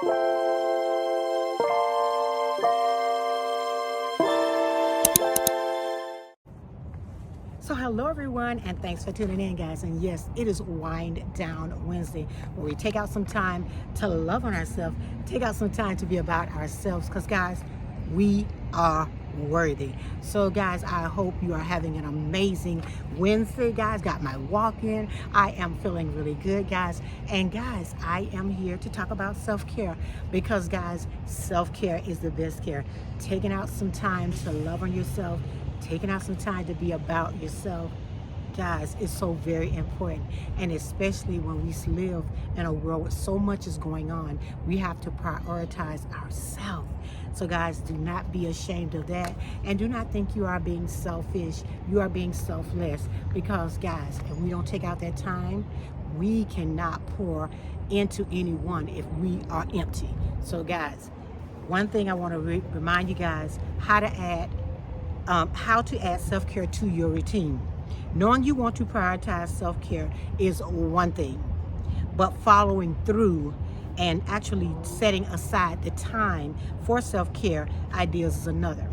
So hello everyone, and thanks for tuning in, guys. And yes, it is Wind Down Wednesday, where we take out some time to love on ourselves, take out some time to be about ourselves, because guys, we are worthy. So guys, I hope you are having an amazing Wednesday. Guys, got my walk in. I am feeling really good, guys. And guys, I am here to talk about self-care, because guys, self-care is the best care. Taking out some time to love on yourself, taking out some time to be about yourself, guys, is so very important. And especially when we live in a world where so much is going on, we have to prioritize ourselves. So guys, do not be ashamed of that, and do not think you are being selfish. You are being selfless, because guys, if we don't take out that time, we cannot pour into anyone if we are empty. So guys, one thing I want to remind you guys, how to add self-care to your routine. Knowing you want to prioritize self-care is one thing, but following through and actually setting aside the time for self-care ideas is another.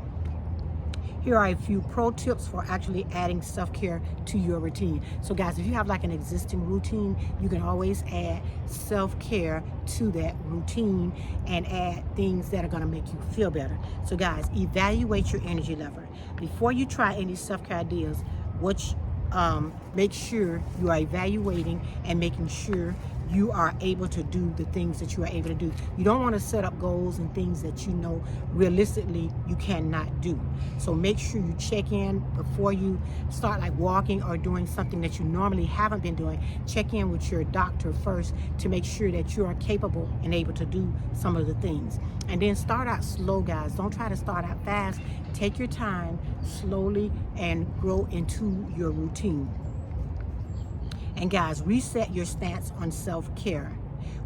Here are a few pro tips for actually adding self-care to your routine. So guys, if you have like an existing routine, you can always add self-care to that routine and add things that are going to make you feel better. So guys, evaluate your energy level. Before you try any self-care ideas, make sure you are evaluating and making sure you are able to do the things that you are able to do. You don't want to set up goals and things that you know realistically you cannot do. So make sure you check in before you start like walking or doing something that you normally haven't been doing. Check in with your doctor first to make sure that you are capable and able to do some of the things. And then start out slow, guys. Don't try to start out fast. Take your time slowly and grow into your routine. And guys, reset your stance on self-care.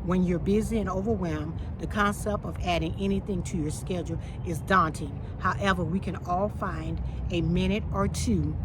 When you're busy and overwhelmed, the concept of adding anything to your schedule is daunting. However, we can all find a minute or two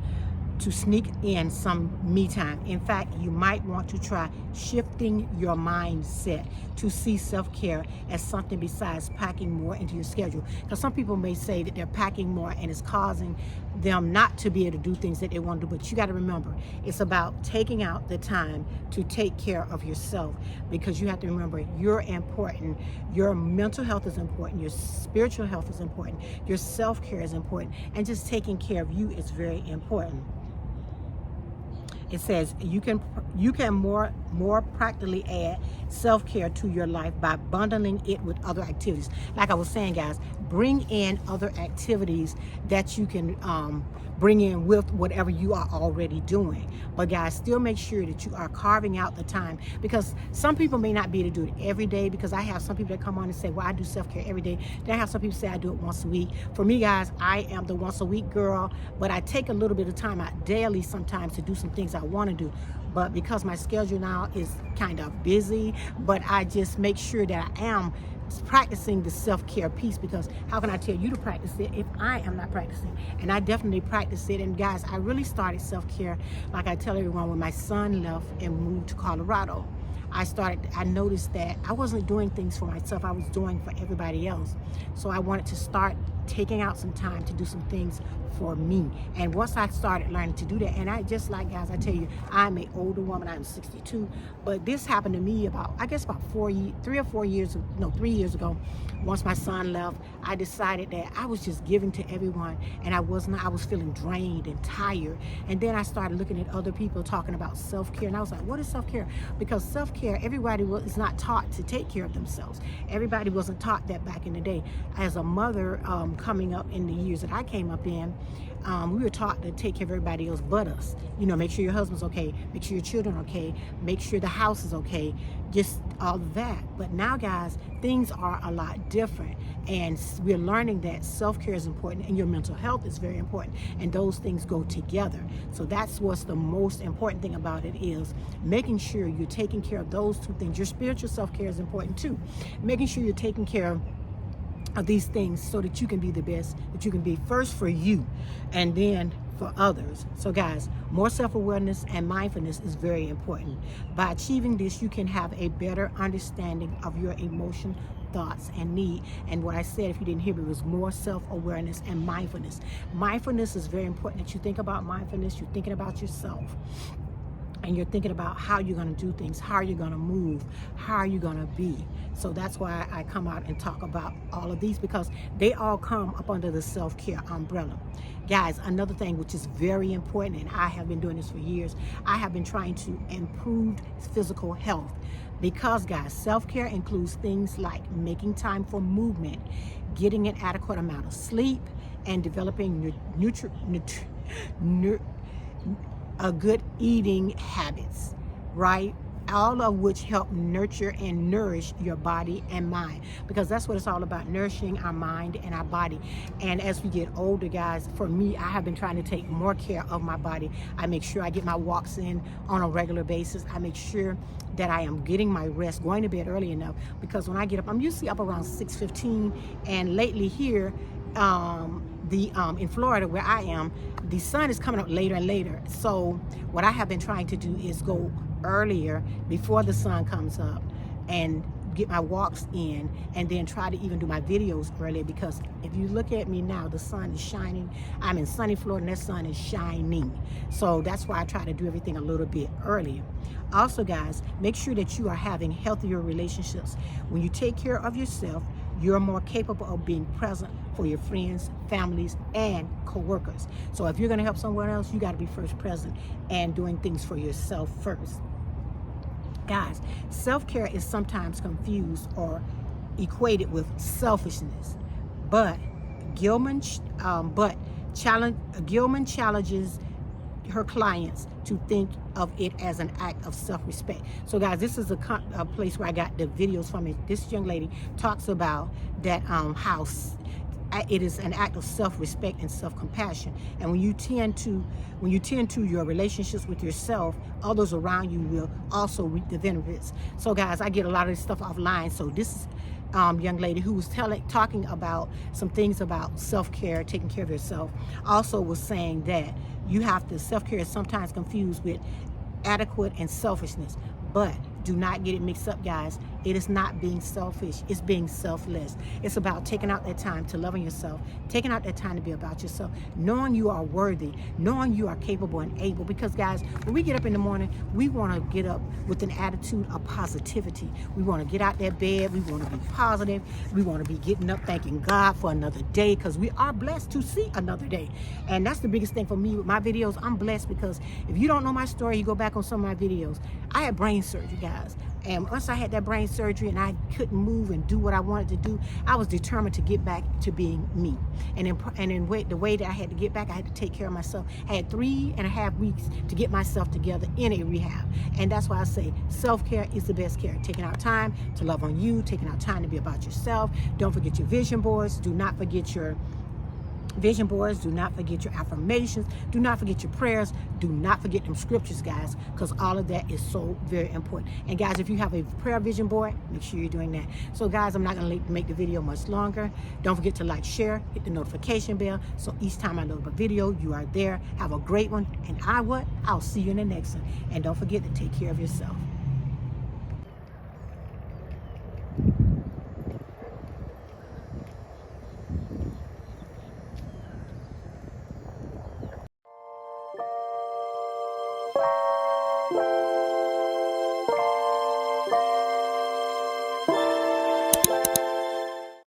to sneak in some me time. In fact, you might want to try shifting your mindset to see self-care as something besides packing more into your schedule. Because some people may say that they're packing more and it's causing them not to be able to do things that they want to do. But you got to remember, it's about taking out the time to take care of yourself, because you have to remember you're important. Your mental health is important. Your spiritual health is important. Your self-care is important. And just taking care of you is very important. It says you can more practically add self-care to your life by bundling it with other activities. Like I was saying, guys, bring in other activities that you can bring in with whatever you are already doing. But guys, still make sure that you are carving out the time, because some people may not be able to do it every day, because I have some people that come on and say, well, I do self-care every day. Then I have some people say I do it once a week. For me, guys, I am the once a week girl, but I take a little bit of time out daily sometimes to do some things I want to do. But because my schedule now is kind of busy, but I just make sure that I am practicing the self-care piece, because how can I tell you to practice it if I am not practicing? And I definitely practice it. And guys, I really started self-care, like I tell everyone, when my son left and moved to Colorado. I noticed that I wasn't doing things for myself, I was doing for everybody else. So I wanted to start taking out some time to do some things for me. And once I started learning to do that, and I just like, guys, I tell you, I'm an older woman, I'm 62, but this happened to me about 3 years ago. Once my son left, I decided that I was just giving to everyone, and I was feeling drained and tired. And then I started looking at other people talking about self-care, and I was like, what is self-care? Because self-care, everybody is not taught to take care of themselves. Everybody wasn't taught that back in the day. As a mother, coming up in the years that I came up in, we were taught to take care of everybody else but us. You know, make sure your husband's okay, make sure your children are okay, make sure the house is okay, just all of that. But now, guys, things are a lot different, and we're learning that self-care is important and your mental health is very important, and those things go together. So that's what's the most important thing about it, is making sure you're taking care of those two things. Your spiritual self-care is important too. Making sure you're taking care of these things so that you can be the best that you can be, first for you, and then for others. So guys, more self-awareness and mindfulness is very important. By achieving this, you can have a better understanding of your emotion, thoughts, and need. And what I said, if you didn't hear me, was more self-awareness and mindfulness. Mindfulness is very important that you think about mindfulness. You're thinking about yourself. And you're thinking about how you're going to do things, how you're going to move, how are you going to be. So that's why I come out and talk about all of these, because they all come up under the self-care umbrella. Guys, another thing which is very important, and I have been doing this for years, I have been trying to improve physical health. Because guys, self-care includes things like making time for movement, getting an adequate amount of sleep, and developing good eating habits, right? All of which help nurture and nourish your body and mind, because that's what it's all about, nourishing our mind and our body. And as we get older, guys, for me, I have been trying to take more care of my body. I make sure I get my walks in on a regular basis. I make sure that I am getting my rest, going to bed early enough, because when I get up, I'm usually up around 6:15, and lately here, in Florida where I am, the sun is coming up later and later. So what I have been trying to do is go earlier before the sun comes up and get my walks in, and then try to even do my videos earlier, because if you look at me now, the sun is shining. I'm in sunny Florida and that sun is shining. So that's why I try to do everything a little bit earlier. Also guys, make sure that you are having healthier relationships. When you take care of yourself, you're more capable of being present for your friends, families, and co-workers. So if you're going to help someone else, you got to be first present and doing things for yourself first. Guys, self-care is sometimes confused or equated with selfishness, but Gilman challenges her clients to think of it as an act of self-respect. So guys, this is a place where I got the videos from it. This young lady talks about that how it is an act of self-respect and self-compassion. And when you tend to your relationships with yourself, others around you will also reap the benefits. So guys, I get a lot of this stuff offline. So this young lady who was talking about some things about self-care, taking care of yourself, also was saying that you have to, self-care is sometimes confused with adequate and selfishness, but do not get it mixed up, guys. It is not being selfish, it's being selfless. It's about taking out that time to love on yourself, taking out that time to be about yourself, knowing you are worthy, knowing you are capable and able. Because guys, when we get up in the morning, we want to get up with an attitude of positivity. We want to get out that bed, we want to be positive, we want to be getting up thanking God for another day, because we are blessed to see another day. And that's the biggest thing for me with my videos. I'm blessed because if you don't know my story, you go back on some of my videos. I had brain surgery, guys. And once I had that brain surgery and I couldn't move and do what I wanted to do, I was determined to get back to being me. And the way that I had to get back, I had to take care of myself. I had 3.5 weeks to get myself together in a rehab. And that's why I say self-care is the best care. Taking out time to love on you, taking out time to be about yourself. Don't forget your vision boards. Do not forget your vision boards. Do not forget your affirmations. Do not forget your prayers. Do not forget them scriptures, guys, because all of that is so very important. And guys, if you have a prayer vision board, make sure you're doing that. So guys, I'm not going to make the video much longer. Don't forget to like, share, hit the notification bell, so each time I load a video, you are there. Have a great one, and I'll see you in the next one. And don't forget to take care of yourself.